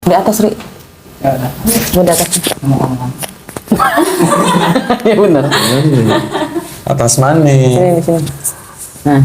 Di atas, Ri. Mau di atas. Ya benar. Atas mana? Sini, sini. Nah.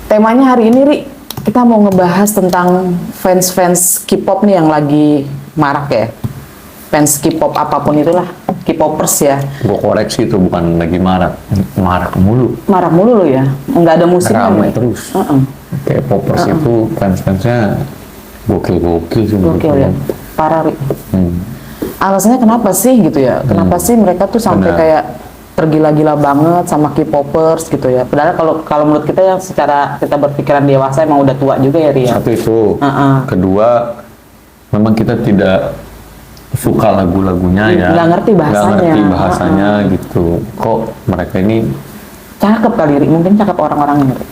Temanya hari ini, Ri, kita mau ngebahas tentang fans-fans K-pop nih yang lagi marak ya. Fans K-pop apapun itulah, K-popers ya. Gue koreksi itu bukan lagi marak mulu. Marak mulu lo ya, nggak ada musimnya. Ramai terus. Kayak popers itu fans-fansnya gokil-gokil sih. Gokil ya, parah, Ri. Alasannya kenapa sih gitu ya? Kenapa sih mereka tuh sampai kayak tergila-gila banget sama K-popers gitu ya? Padahal kalau menurut kita yang secara kita berpikiran dewasa emang udah tua juga ya, Ri. Satu itu. Kedua, memang kita tidak suka lagu-lagunya ya. Nggak ngerti bahasanya. Nggak ngerti bahasanya gitu. Kok mereka ini Cakep kali, Ri. Mungkin cakep orang-orangnya, Ri.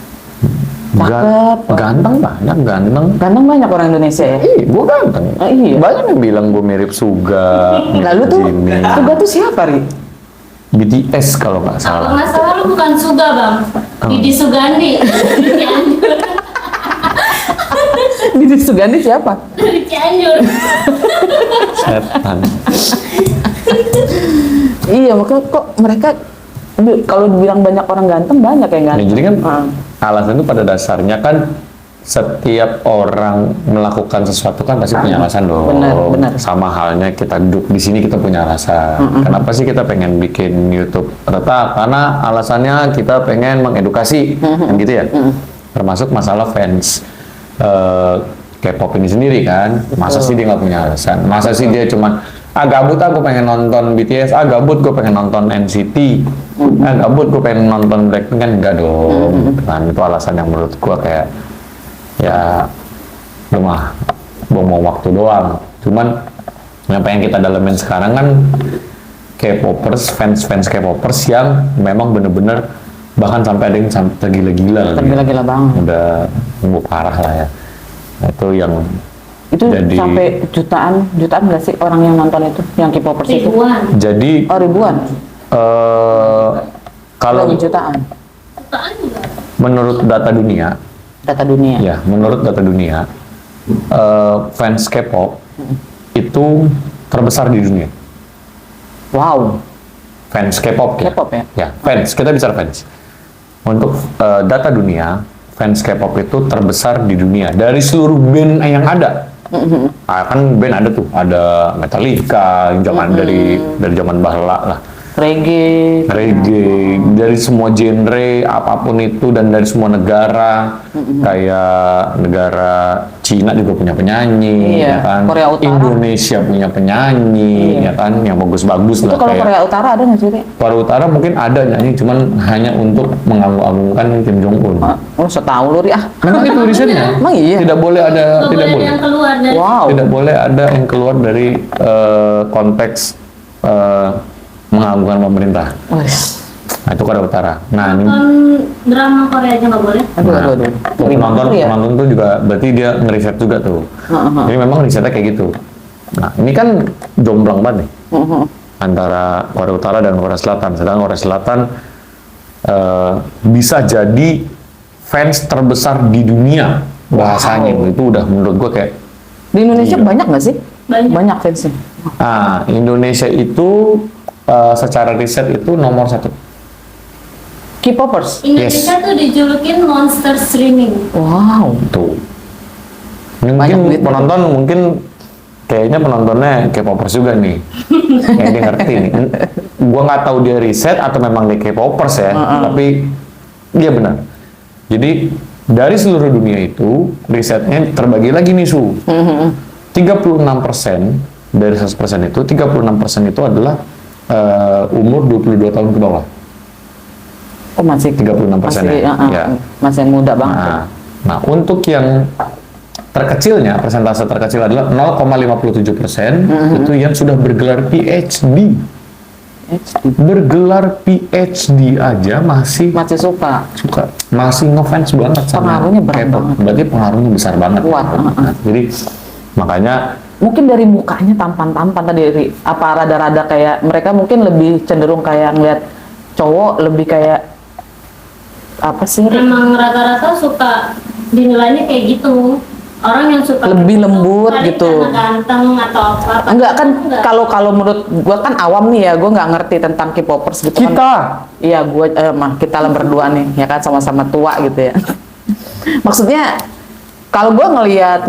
Cakep. Ganteng banyak, ganteng. Ganteng banyak orang Indonesia ya? Ih, gue ganteng. Iya. Banyak yang bilang gue mirip Suga. Lalu tuh, Jimmy. Suga tuh siapa, Ri? BTS kalau nggak salah. Kalau nggak salah lu bukan Suga, Bang. Didi Sugandi. Cianjur. Didi Sugandi siapa? Cianjur. Setan. Iya, makanya kok mereka kalau dibilang banyak orang ganteng, banyak yang Ya, ganteng. jadi kan alasan itu pada dasarnya kan setiap orang melakukan sesuatu kan pasti punya alasan dong. Benar. Sama halnya kita duduk di sini kita punya alasan. Kenapa sih kita pengen bikin YouTube Retak? Karena alasannya kita pengen mengedukasi, kan gitu ya. Termasuk masalah fans K-pop ini sendiri kan. Masa sih dia nggak punya alasan? Masa sih dia cuman gabut aku pengen nonton BTS, gabut gue pengen nonton NCT, gabut gue pengen nonton Blackpink, kan enggak dong. Kan itu alasan yang menurut gue kayak ya lu mah buang waktu doang. Cuman yang pengen kita dalemin sekarang kan K-popers, fans K-popers yang memang bener-bener bahkan sampai ada yang sampai tergila-gila. Tergila-gila banget. Udah parah lah ya. Nah, itu yang Itu sampai jutaan nggak sih orang yang nonton itu, yang K-popers itu? Ribuan. jadi Oh, ribuan. kalau Jutaan. Jutaan juga. menurut data dunia, Data dunia. Fans K-pop itu terbesar di dunia. Wow. Fans K-pop ya. K-pop ya? Ya, fans. Kita bicara fans. Untuk data dunia, fans K-pop itu terbesar di dunia dari seluruh band yang ada. Kan band ada tuh, ada Metallica yang zaman dari zaman bahla lah. Reggae, Dari semua genre apapun itu dan dari semua negara, kayak negara Cina juga punya penyanyi, Iya, ya kan? Korea Utara. Indonesia punya penyanyi, ya kan? Yang bagus-bagus itu lah kalau kayak Korea Utara ada nggak sih, Ri? Korea Utara mungkin ada nyanyi, cuman hanya untuk mengagung-agungkan Kim Jong Un. Oh, setahu lu, Ri. Memang itu risetnya. Emang iya? Tidak boleh ada, Nggak tidak boleh boleh. ada yang keluar dari Wow. Tidak boleh ada yang keluar dari konteks mengagungkan pemerintah. Wes. Nah, itu Korea Utara. Nah, ini nonton drama Korea aja nggak boleh. Aduh. penonton Ya? penonton tuh juga berarti dia ngeriset juga tuh. Jadi memang risetnya kayak gitu. Nah, ini kan jomplang banget nih antara Korea Utara dan Korea Selatan. Sedangkan Korea Selatan bisa jadi fans terbesar di dunia bahasanya. Itu udah menurut gua kayak Di Indonesia banyak nggak sih? Banyak. fansnya. Indonesia itu secara riset itu nomor 1. K-popers. Indonesia tuh dijulukin monster streaming. Wow. Tuh. Ini Banyak mungkin duit. penonton kayaknya penontonnya K-popers juga nih. Kayak dia ngerti nih. Gua nggak tahu dia riset atau memang dia K-popers ya, tapi dia benar. Jadi dari seluruh dunia itu risetnya terbagi lagi nih 36% dari 100% itu 36% itu adalah umur 22 tahun ke bawah. Oh, masih 36% masih, ya. masih muda banget. Nah, untuk yang terkecilnya, persentase terkecil adalah 0,57% itu yang sudah bergelar PhD. Bergelar PhD aja masih suka. masih ngefans banget sama Pengaruhnya berat K-pop. banget. Berarti pengaruhnya besar banget. Kuat, Nah, jadi makanya Mungkin dari mukanya tampan-tampan tadi, Ri. Apa rada-rada kayak mereka mungkin lebih cenderung kayak ngeliat cowok lebih kayak apa sih, Ri? Emang rata-rata suka dinilainya kayak gitu. Orang yang suka Lebih begitu, lembut kali gitu. karena ganteng atau apa. Enggak kan, Enggak. kalau menurut gua kan awam nih ya, gua nggak ngerti tentang K-popers gitu kan. kita Iya, kita lah berdua nih, ya kan, sama-sama tua gitu ya. Maksudnya kalau gua ngelihat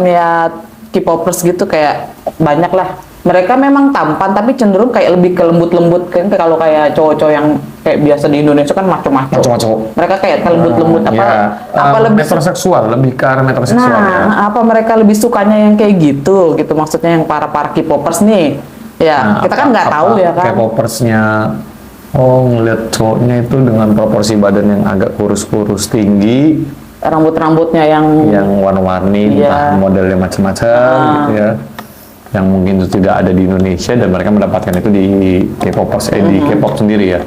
K-popers gitu kayak banyak lah. Mereka memang tampan tapi cenderung kayak lebih ke lembut-lembut kan, kalau kayak cowok-cowok yang kayak biasa di Indonesia kan maco-maco. Maco-maco. Mereka kayak ke lembut-lembut lebih metroseksual, lebih ke arah metroseksual ya. Nah, apa mereka lebih sukanya yang kayak gitu maksudnya yang para K-popers nih. Ya, Nah, kita kan nggak tahu ya kan. K-popersnya ngeliat cowoknya itu dengan proporsi badan yang agak kurus-kurus tinggi, Rambut-rambutnya yang warna-warni, Iya. entah modelnya macam-macam gitu ya, yang mungkin itu tidak ada di Indonesia dan mereka mendapatkan itu di K-popers, di K-pop sendiri ya.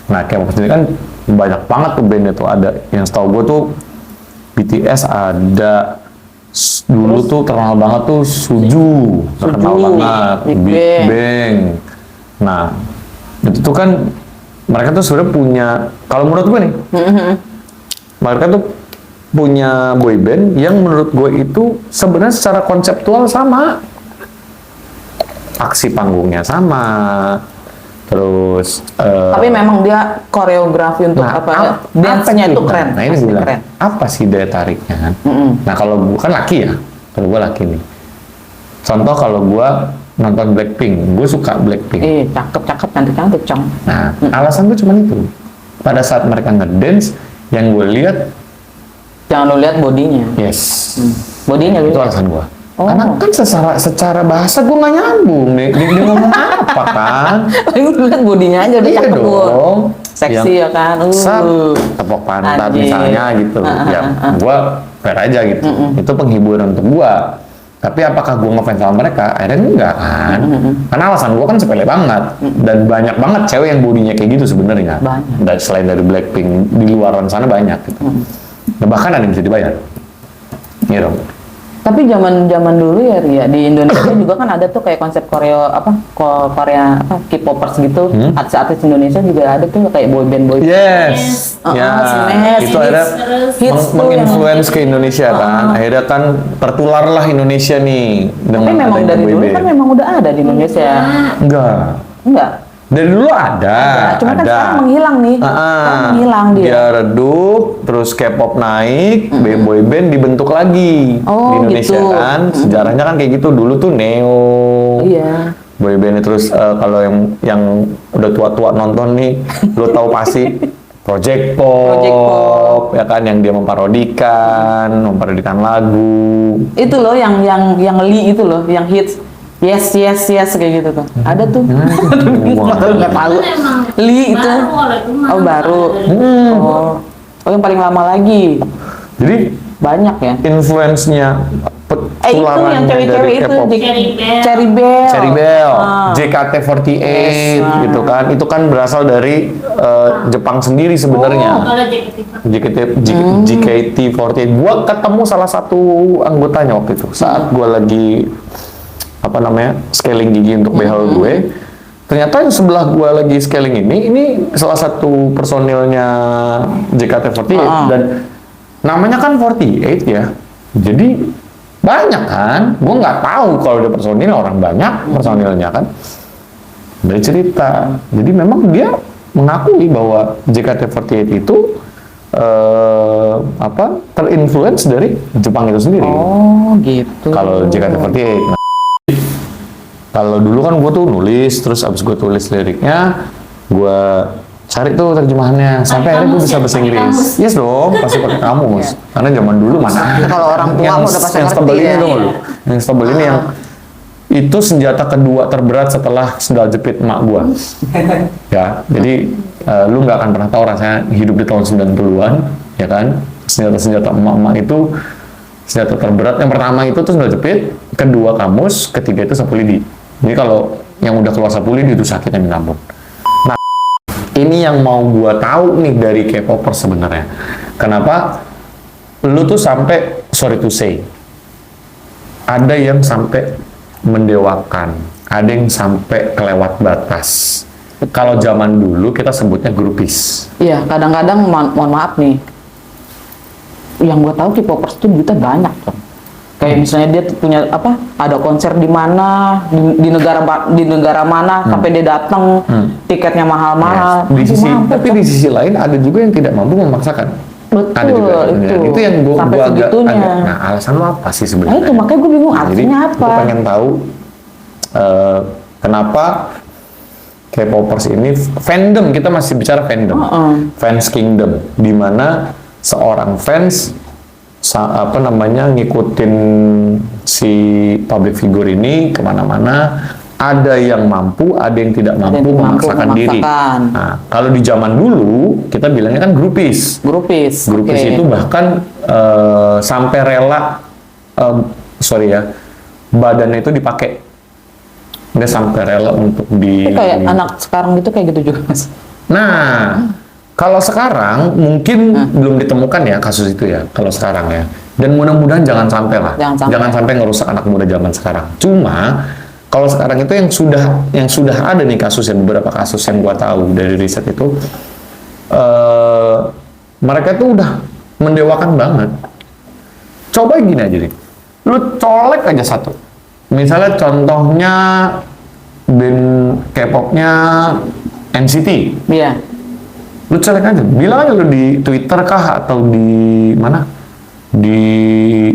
Nah, K-pop sendiri kan banyak banget tuh band itu ada. Yang setahu gue tuh BTS ada, dulu tuh terkenal banget tuh Suju, terkenal Suju, banget, Big Big Bang. Bang. Nah, itu tuh kan mereka tuh sebenarnya punya, kalau menurut gue nih, mereka tuh punya boy band yang menurut gue itu sebenarnya secara konseptual sama, aksi panggungnya sama, terus tapi memang dia koreografi untuk dance-nya itu keren. Nah ini pasti gue bilang, keren. apa sih daya tariknya kan? Nah kalau gue kan laki ya, kalau gue laki nih. Contoh kalau gue nonton Blackpink, gue suka Blackpink. Cakep-cakep, cantik-cantik, Cong. Nah alasan gue cuma itu. Pada saat mereka ngedance, yang gue lihat, Jangan lu lihat bodinya. yes, Bodinya lu itu lihat. alasan gue. Oh. Karena kan secara bahasa gue nggak nyambung nih, dia ngomong apa kan? Lu lihat bodinya aja udah Iya cakep gua. dong. Seksi ya kan. Set, tepuk pantat Anjing. misalnya gitu. Ya, gua fair aja gitu. Itu penghiburan untuk gua. Tapi apakah gua ngefans sama mereka? Akhirnya enggak kan. Karena alasan gua kan sepele banget. Dan banyak banget cewek yang bodinya kayak gitu sebenarnya. Banyak. Dan selain dari Blackpink, di luaran sana banyak gitu. Nah, bahkan ada yang bisa dibayar. Gitu. Tapi zaman dulu ya, Ria, di Indonesia juga kan ada tuh kayak konsep Korea K-popers gitu. Artis-artis Indonesia juga ada tuh kayak boyband. Yes. Ya, Smash, itu akhirnya hits tuh menginfluence ke Indonesia kan. Akhirnya kan tertularlah Indonesia nih Tapi dengan memang adanya dari dulu boyband. kan memang udah ada di Indonesia. Enggak. Dari dulu ada. Cuma kan sekarang menghilang nih. Sekarang menghilang dia. Dia redup, terus K-pop naik, boyband dibentuk lagi Oh, di Indonesia gitu. kan. Sejarahnya kan kayak gitu. Dulu tuh Neo. Iya. Boyband terus kalau yang udah tua-tua nonton nih, lo tahu pasti Project Pop, ya kan, yang dia memparodikan lagu. Itu loh yang Lee itu loh, yang hits. Yes kayak gitu tuh. Ada tuh. Nggak tahu. Emang Lee itu. baru kalau itu mah. Oh, baru. Oh, yang paling lama lagi. Jadi Banyak ya. influence-nya Itu penularannya yang cewek-cewek dari itu K-pop. Cherry Bell. Cherry Bell, Ah. JKT48 Yes, gitu kan. Itu kan berasal dari Jepang sendiri Oh, sebenarnya. kalau JKT48. JKT48. Gua ketemu salah satu anggotanya waktu itu saat gua lagi scaling gigi untuk behel gue. Ternyata yang sebelah gua lagi scaling ini salah satu personilnya JKT48 dan namanya kan 48 ya. Jadi banyak kan. Gua nggak tahu kalau dia personil, orang banyak personilnya kan. Dari cerita. Jadi memang dia mengakui bahwa JKT48 itu terinfluence dari Jepang itu sendiri. Oh, gitu. Kalau JKT48. Kalau dulu kan gue tuh nulis, terus abis gue tulis liriknya, gue cari tuh terjemahannya, sampai akhirnya gue bisa bahasa Inggris. Yes dong, pasti pakai kamus. Karena zaman dulu mana ada. Kalau orang tua yang, mah udah pasti yang ngerti stebel ini ya. dong lu. Yang stebel ini yang itu senjata kedua terberat setelah sendal jepit emak gue. Ya, jadi lu nggak akan pernah tahu rasanya hidup di tahun 90-an, ya kan? Senjata-senjata emak-emak itu Senjata terberat yang pertama itu tuh sendal jepit, kedua kamus, ketiga itu sapu lidi. Jadi kalau yang udah keluar sapu lidi itu sakitnya minta ampun. Nah, ini yang mau gua tahu nih dari K-popers sebenarnya. Kenapa lu tuh sampai, sorry to say, ada yang sampai mendewakan, ada yang sampai kelewat batas. Kalau zaman dulu kita sebutnya grupis. Iya, kadang-kadang mohon maaf nih, yang gue tahu K-popers tuh duitnya banyak kan. Kayak misalnya dia punya apa? Ada konser di mana, di negara mana, sampai dia datang, tiketnya mahal-mahal. Yes. Mampu, Tapi di sisi lain ada juga yang tidak mampu memaksakan. betul, Ada juga. Itu yang gue sampai agak. segitunya. Nah, alasan lo apa sih Nah sebenarnya? itu makanya gue bingung Jadi, artinya apa. gue pengen tahu kenapa K-popers ini fandom, kita masih bicara fandom, fans kingdom, di mana seorang fans ngikutin si public figure ini kemana-mana. Ada yang mampu, ada yang tidak mampu memaksakan diri. Nah, kalau di zaman dulu kita bilangnya kan grupis. Grupis okay. itu bahkan sampai rela, badannya itu dipakai. Dia sampai rela untuk Itu kayak anak sekarang gitu kayak gitu juga mas. Nah, kalau sekarang mungkin belum ditemukan ya kasus itu ya. Kalau sekarang ya. Dan mudah-mudahan jangan sampai lah. Jangan sampai ngerusak anak muda zaman sekarang. Cuma kalau sekarang itu yang sudah ada nih kasus, yang beberapa kasus yang gua tahu dari riset itu, mereka tuh udah mendewakan banget. Coba gini aja nih, lu colek aja satu. Misalnya contohnya band K-popnya NCT. Iya. Lu colek aja, bilang aja lu di Twitter kah atau di mana? Di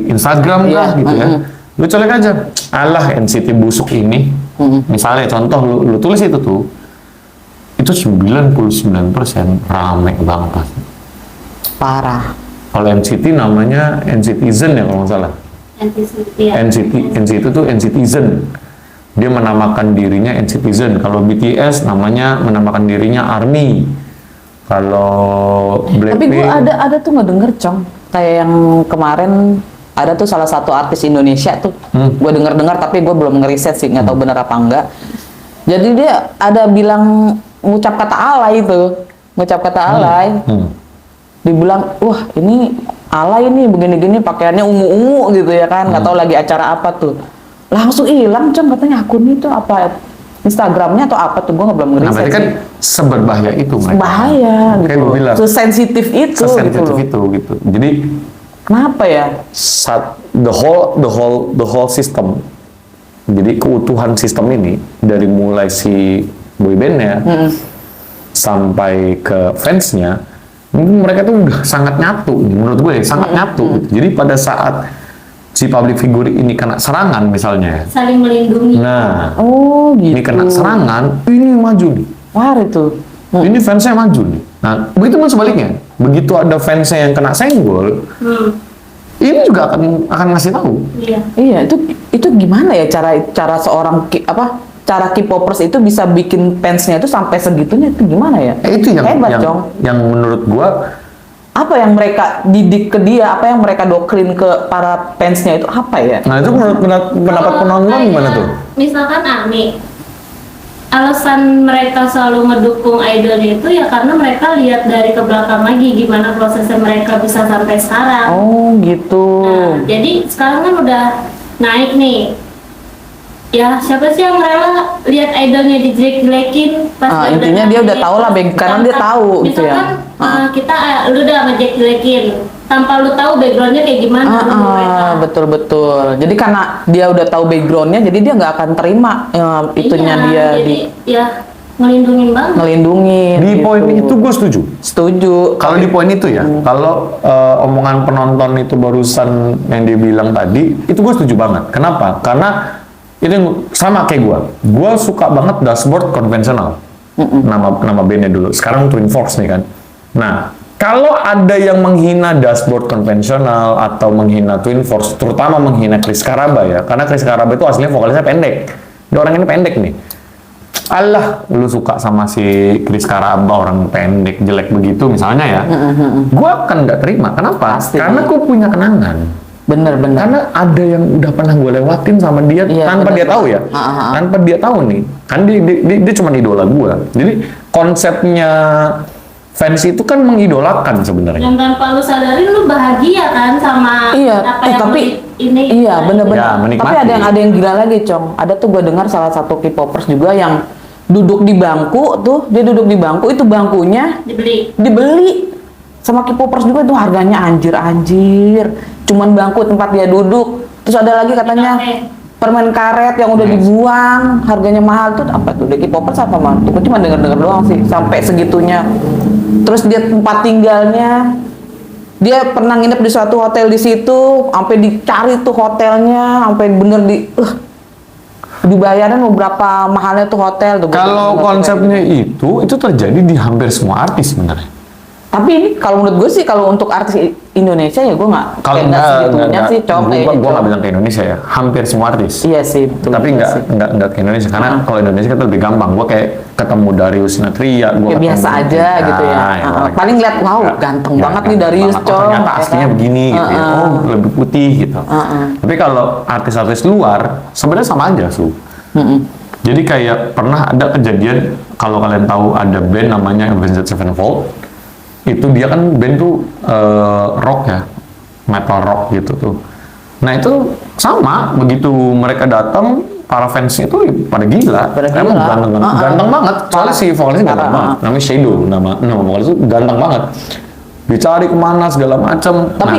Instagram kah gitu ya. Lu colek aja, alah NCT busuk ini. Misalnya contoh lu tulis itu tuh, itu 99% rame banget pasti. Parah. Kalau NCT namanya NCTzen ya kalau nggak salah. NCT itu tuh NCTzen. Dia menamakan dirinya NCTzen. Kalau BTS namanya menamakan dirinya ARMY. Kalau Blackpink. Tapi gue ada tuh ngedenger Cong, kayak yang kemarin ada tuh salah satu artis Indonesia tuh, gue dengar tapi gue belum ngeriset sih, nggak tahu benar apa enggak. Jadi dia ada bilang ngucap kata alay itu, dibilang wah ini alay nih begini-gini pakaiannya ungu-ungu gitu ya kan, nggak tahu lagi acara apa tuh, langsung hilang Cong katanya akun itu apa Instagramnya atau apa tuh, gue belum ngeriset. Nah berarti kan seberbahaya itu mereka. Bahaya gitu, sesensitif itu gitu. Jadi kenapa ya? The whole system. Jadi keutuhan sistem ini dari mulai si boybandnya sampai ke fansnya, mungkin mereka tuh udah sangat nyatu. Menurut gue sangat nyatu. Gitu. Jadi pada saat si public figure ini kena serangan misalnya, saling melindungi. Nah, gitu. Ini kena serangan, ini maju nih. Wah itu. Ini fansnya maju nih. Nah, begitu pun sebaliknya. Begitu ada fansnya yang kena senggol, ini juga akan ngasih tahu. Iya, itu gimana ya cara seorang cara K-popers itu bisa bikin fansnya itu sampai segitunya, itu gimana ya? Itu yang hebat, yang menurut gua, apa yang mereka didik ke dia, apa yang mereka doktrin ke para fansnya itu apa ya? Nah itu menurut pendapat penonton gimana tuh? Misalkan ARMY, alasan mereka selalu ngedukung idolnya itu ya karena mereka lihat dari ke belakang lagi gimana prosesnya mereka bisa sampai sekarang. Oh gitu. Nah, jadi sekarang kan udah naik nih. Ya siapa sih yang rela lihat idolnya dijelek-jelekin pas intinya dia udah tahu lah, karena dia tahu gitu ya. Kita lu udah ngejelek-jelekin tanpa lu tahu backgroundnya kayak gimana. Betul. Jadi karena dia udah tahu backgroundnya, jadi dia nggak akan terima itunya dia jadi, ya ngelindungin banget. Ngelindungin. Di gitu. poin itu gue setuju. Kalau di poin itu ya, kalau omongan penonton itu barusan yang dia bilang tadi, itu gue setuju banget. Kenapa? Karena itu sama kayak gue suka banget dashboard konvensional. Nama bandnya dulu. Sekarang Twin Force nih kan. Nah, kalau ada yang menghina dashboard konvensional atau menghina Twin Force, terutama menghina Chris Karaba ya, karena Chris Karaba itu aslinya vokalisnya pendek. Dia orang ini pendek nih. Allah, lu suka sama si Chris Karaba orang pendek jelek begitu misalnya ya, gue akan nggak terima. Kenapa? Pasti. Karena gue punya kenangan. Bener. Karena ada yang udah pernah gue lewatin sama dia Iya, tanpa bener. dia tahu ya. Tanpa dia tahu nih. Kan dia cuma idola gue. Jadi konsepnya fans itu kan mengidolakan sebenarnya. Dan tanpa lu sadari lu bahagia kan sama Iya, apa yang tapi ini. iya bener-bener. Ya, menikmati. Tapi ada yang gila lagi, Cong. Ada tuh gue dengar salah satu K-popers juga yang duduk di bangku tuh, dia duduk di bangku, itu bangkunya dibeli sama K-popers juga, tuh harganya anjir. Cuman bangku tempat dia duduk. Terus ada lagi katanya permen karet yang udah dibuang, harganya mahal tuh apa tuh? K-popers apa mah? Tuh cuma denger-denger doang sih sampai segitunya. Terus dia tempat tinggalnya, dia pernah nginep di suatu hotel di situ, sampai dicari tuh hotelnya, sampai bener dibayarin berapa mahalnya tuh hotel tuh. Kalau konsepnya itu terjadi di hampir semua artis sebenarnya. Tapi ini kalau menurut gue sih, kalau untuk artis Indonesia ya gue nggak Kalau segitunya sih, Cong. gue nggak bilang ke Indonesia ya, hampir semua artis. Iya sih, betul. Tapi nggak ke Indonesia karena kalau Indonesia kan lebih gampang. Gue kayak ketemu Darius Sinathrya, gue Ya biasa aja gitu ya. Paling lihat, wow, ganteng banget nih Darius, Cong. Ternyata ya aslinya kan? begini gitu ya. Oh, lebih putih gitu. Tapi kalau artis-artis luar sebenarnya sama aja, Su. Jadi kayak pernah ada kejadian, kalau kalian tahu ada band namanya Avenged Sevenfold, itu dia kan band tuh rock ya, metal rock gitu tuh. Nah itu sama, begitu mereka datang, para fansnya tuh pada gila. Emang ganteng banget. Soalnya si vokalisnya ganteng banget. Namanya Shadow, nama vokalis itu ganteng banget. Dicari kemana segala macam. Tapi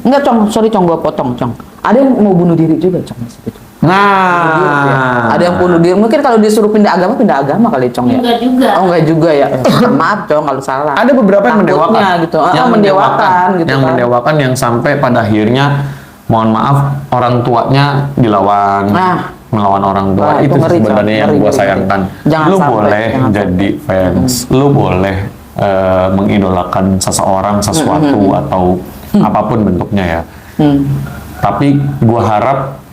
enggak, Cong, sorry Cong, gue potong, Cong. Ada yang mau bunuh diri juga, Cong, di situ. Ada yang bunuh diri. Mungkin kalau disuruh pindah agama kali, Cong, ya. Enggak juga. Oh, enggak juga ya. Maaf, Cong, kalau salah. Ada beberapa yang mendewakan Takutnya gitu. Mendewakan gitu yang kan. mendewakan yang sampai pada akhirnya mohon maaf orang tuanya dilawan. Melawan orang tua. Wah, itu ngeri, sebenarnya yang ngeri, gue ngeri. sayangkan. Jangan Lu sampai, boleh jangan jadi fans, lu boleh mengidolakan seseorang, sesuatu atau apapun bentuknya ya. Tapi gue harap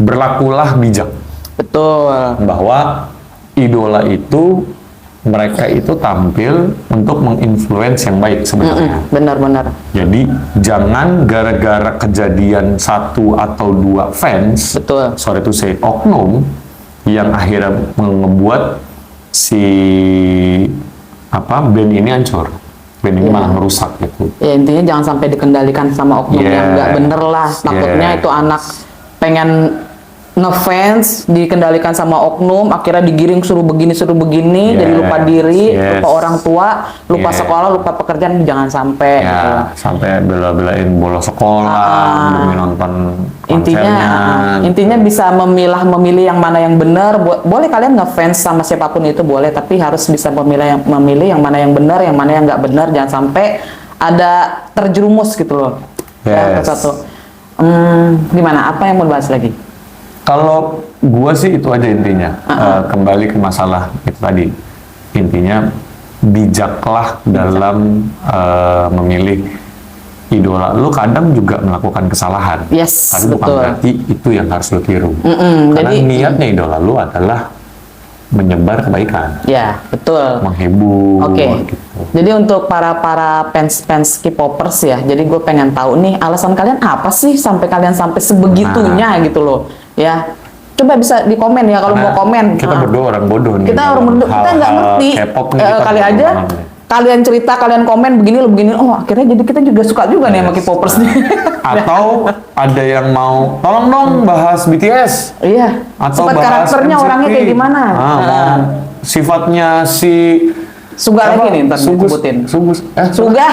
berlakulah bijak. Betul. Bahwa idola itu, mereka itu tampil untuk menginfluence yang baik sebenarnya. Benar-benar. Jadi jangan gara-gara kejadian satu atau dua fans, Betul. sorry to say, oknum, yang akhirnya ngebuat si band ini hancur. Band ini malah merusak gitu. Ya intinya jangan sampai dikendalikan sama oknum yang nggak bener lah. Takutnya itu anak pengen ngefans dikendalikan sama oknum, akhirnya digiring suruh begini jadi lupa diri, lupa orang tua, lupa sekolah, lupa pekerjaan. Jangan sampai gitu. Sampai bela-belain bolos sekolah demi nonton konsernya. Intinya bisa memilih yang mana yang benar. Boleh kalian ngefans sama siapapun itu boleh, tapi harus bisa memilih yang mana yang benar, yang mana yang nggak benar. Jangan sampai ada terjerumus gitu loh. Yang satu. Gimana? Apa yang mau bahas lagi? Kalau gua sih itu aja intinya. Kembali ke masalah itu tadi. Intinya bijaklah dalam memilih idola. Lu kadang juga melakukan kesalahan. Yes, tapi bukan betul. berarti itu yang harus lu tiru. Karena niatnya idola lu adalah menyebar kebaikan. Ya, betul. Menghibur. Oke. Gitu. Jadi untuk para fans K-popers ya, jadi gue pengen tahu nih alasan kalian apa sih sampai kalian sampai sebegitunya gitu loh. Ya, coba bisa di komen ya kalau mau komen. Kita berdua orang bodoh nih. Kita orang bodoh, kita nggak ngerti. K-pop nih kita Kali aja kalian cerita, kalian komen begini lo begini. Oh, akhirnya jadi kita juga suka juga nih sama K-popers nih. Atau ada yang mau tolong dong bahas BTS. Iya. Atau Sifat bahas karakternya NCT. orangnya kayak gimana? Mau sifatnya si Suga lagi nih ntar disebutin. Suga,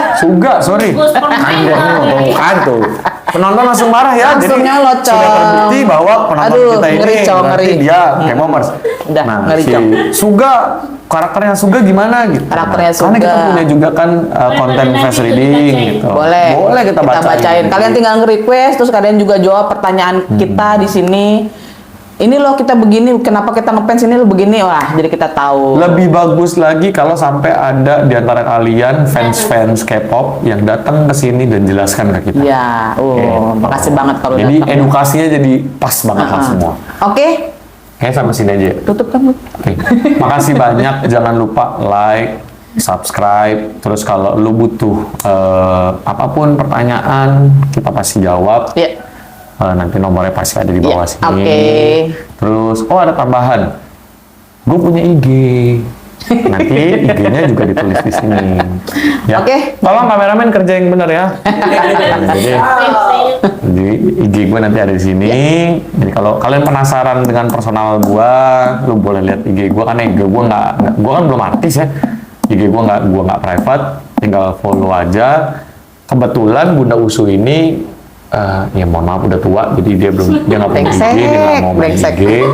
sorry. Sugus permainan. Bukan tuh. Penonton langsung marah ya. Langsung Jadi nyolot, sudah Cong. terbukti bahwa penonton Aduh, kita ini ngeri, Cong, berarti ngeri. dia K-popers. Udah, Nah, ngeri, si Cong. Suga, karakternya Suga gimana gitu. Karakternya Karena kita Suga. punya juga kan konten Nanti face itu reading dibacain. gitu. Boleh kita bacain. Kalian tinggal nge-request, terus kalian juga jawab pertanyaan kita di sini. Ini loh kita begini, kenapa kita ngefans ini lo begini, wah jadi kita tahu. Lebih bagus lagi kalau sampai ada di antara kalian fans K-pop yang datang ke sini dan jelaskan ke kita. Ya, makasih banget kalau Jadi datang. edukasinya jadi pas banget lah semua. Oke, Kayak sama sini aja. tutup kan. Oke. Makasih banyak. Jangan lupa like, subscribe. Terus kalau lu butuh apapun pertanyaan, kita pasti jawab. Iya. Nanti nomornya pasti ada di bawah Iya, sini. oke. Terus, ada tambahan. Gue punya IG. Nanti IG-nya juga ditulis di sini. Ya. Oke. Tolong kameramen kerja yang benar ya. Jadi IG gue nanti ada di sini. Jadi kalau kalian penasaran dengan personal gue, lu boleh lihat IG gue, karena IG gue gue kan belum artis ya. IG gue nggak private, tinggal follow aja. Kebetulan Bunda Usu ini ya mohon maaf udah tua, jadi dia nggak punya IG, dia nggak mau main Brengsek. IG.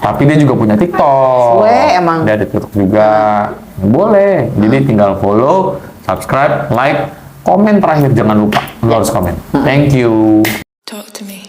Tapi dia juga punya TikTok. Emang. Dia ada TikTok juga. Boleh. Jadi tinggal follow, subscribe, like, komen terakhir jangan lupa. Lu harus komen. Thank you. Talk to me.